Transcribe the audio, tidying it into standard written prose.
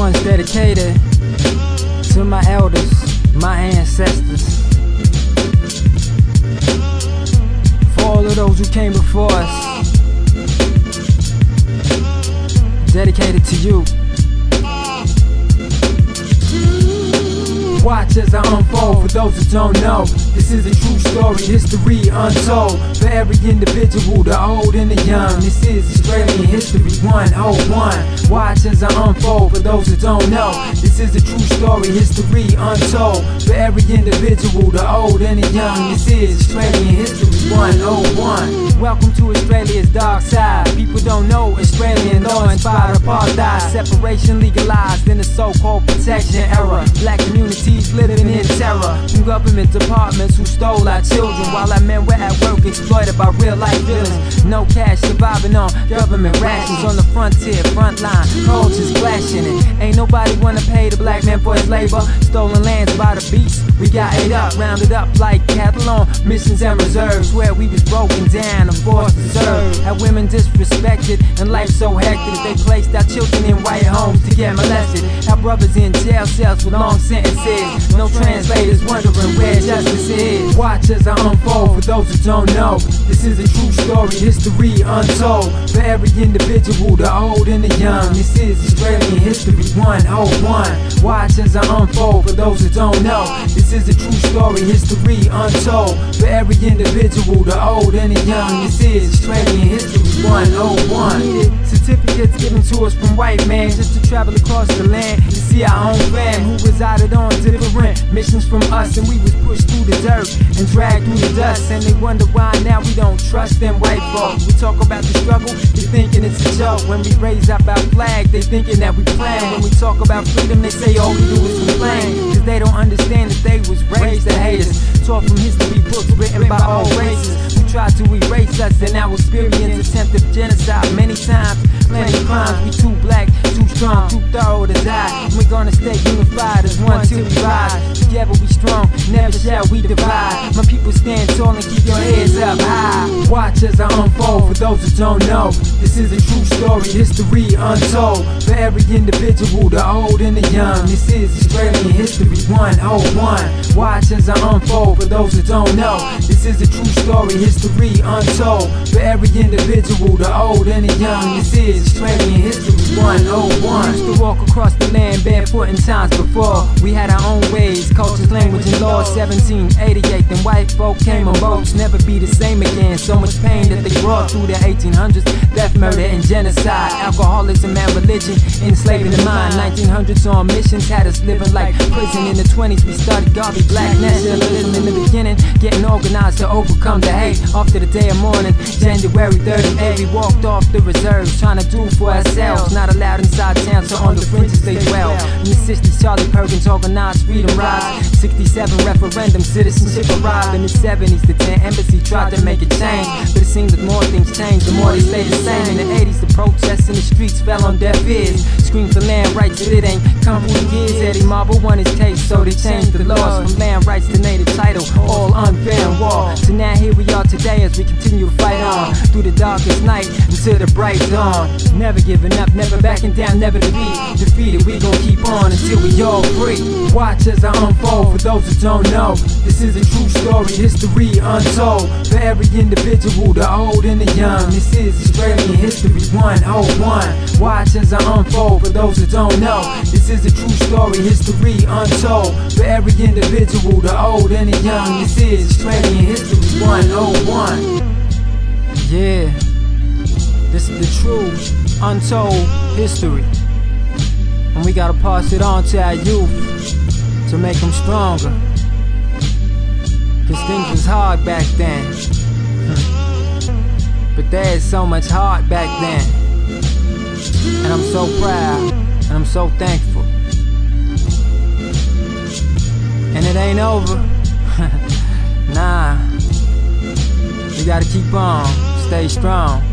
one's dedicated to my elders, my ancestors. For all of those who came before us, dedicated to you. Watch as I unfold. For those who don't know, this is a true story, history untold. For every individual, the old and the young, this is Australian history 101. Watch as I unfold. For those who don't know, this is a true story, history untold. For every individual, the old and the young, this is Australian history 101. Welcome to Australia's dark side. People don't know Australian law inspired apartheid. Separation legalized in the so-called protection era. Black communities living in terror from government departments who stole our children, while our men were at work exploited by real life villains. No cash, surviving on government rations. On the frontier, front line, cultures clashing, and ain't nobody wanna pay the black man for his labor. Stolen lands by the beats, we got ate up, rounded up like cattle on missions and reserves, where we was broken down and forced to serve. Had women disrespected and life so hectic, they placed our children in white homes to get molested. Our brothers in jail cells with long sentences, no translators wondering where justice is. Watch as I unfold. For those who don't know, this is a true story, history untold. For every individual, the old and the young, this is Australian history 101. Watch as I unfold. For those who don't know, this is a true story, history untold. For every individual, the old and the young, this is Australian history 101. We needed certificates given to us from white men just to travel across the land to see our own fam who resided on different missions from us, and we was pushed through the dirt and dragged through the dust. And they wonder why now we don't trust them white folks. We talk about the struggle, they thinking it's a joke. When we raise up our flag, they thinking that we playing. When we talk about freedom, they say all we do is complain, cause they don't understand that they was raised to hate us. Taught from history books written by all races who tried to erase us, and our experience attempted genocide many times. Plenty crimes, we too black, too strong, too thorough to die. And we're gonna stay unified as one till we rise. Together we strong, never shall we divide. My people stand tall and keep your heads up high. Watch as I unfold. For those who don't know, this is a true story, history untold. For every individual, the old and the young, this is Australian history 101. Watch as I unfold. For those who don't know, this is a true story, history untold. For every individual, the old and the young, this is Australian history 101. Used to walk across the land barefoot in times before. We had our own ways, cultures, language, and laws. 1788, then white folk came on boats, never be the same again. So much pain that they brought through the 1800s. Death, murder, and genocide, alcoholism and religion, enslaving the mind. 1900s on missions had us living like prison. In the 20s we started garbage, black nationalism. In the beginning, getting organized to overcome the hate. After the day of mourning, January 30th, we walked off the reserves, trying to do for ourselves. Not allowed inside town, so on the fringes they dwell. In the 60s, Charlie Perkins organized freedom rise. 67 referendum, citizenship arrived. In the 70s, the 10 embassy tried to make a change, but it seems that more things change, the more they stay the same. In the 80s, the protests in the streets fell on deaf ears. Scream for land rights, but it ain't come through the years. Eddie Marble won his case, so they changed the laws from land rights to native title, all unfair and war. So now here we are today as we continue to fight on through the darkest night until the bright dawn. Never giving up, never backing down, never to be defeated. We gon' keep on until we all free. Watch as I unfold. For those who don't know, this is a true story, history untold. For every individual, the old and the young, this is Australian history 101. Watch as I unfold. For those who don't know, this is a true story, history untold. For every individual, the old and the young, this is Australian history 101. Yeah, this is the true, untold history, and we gotta pass it on to our youth to make them stronger, cause things was hard back then, but there's so much heart back then, and I'm so proud, and I'm so thankful, and it ain't over. Nah, we gotta keep on, stay strong.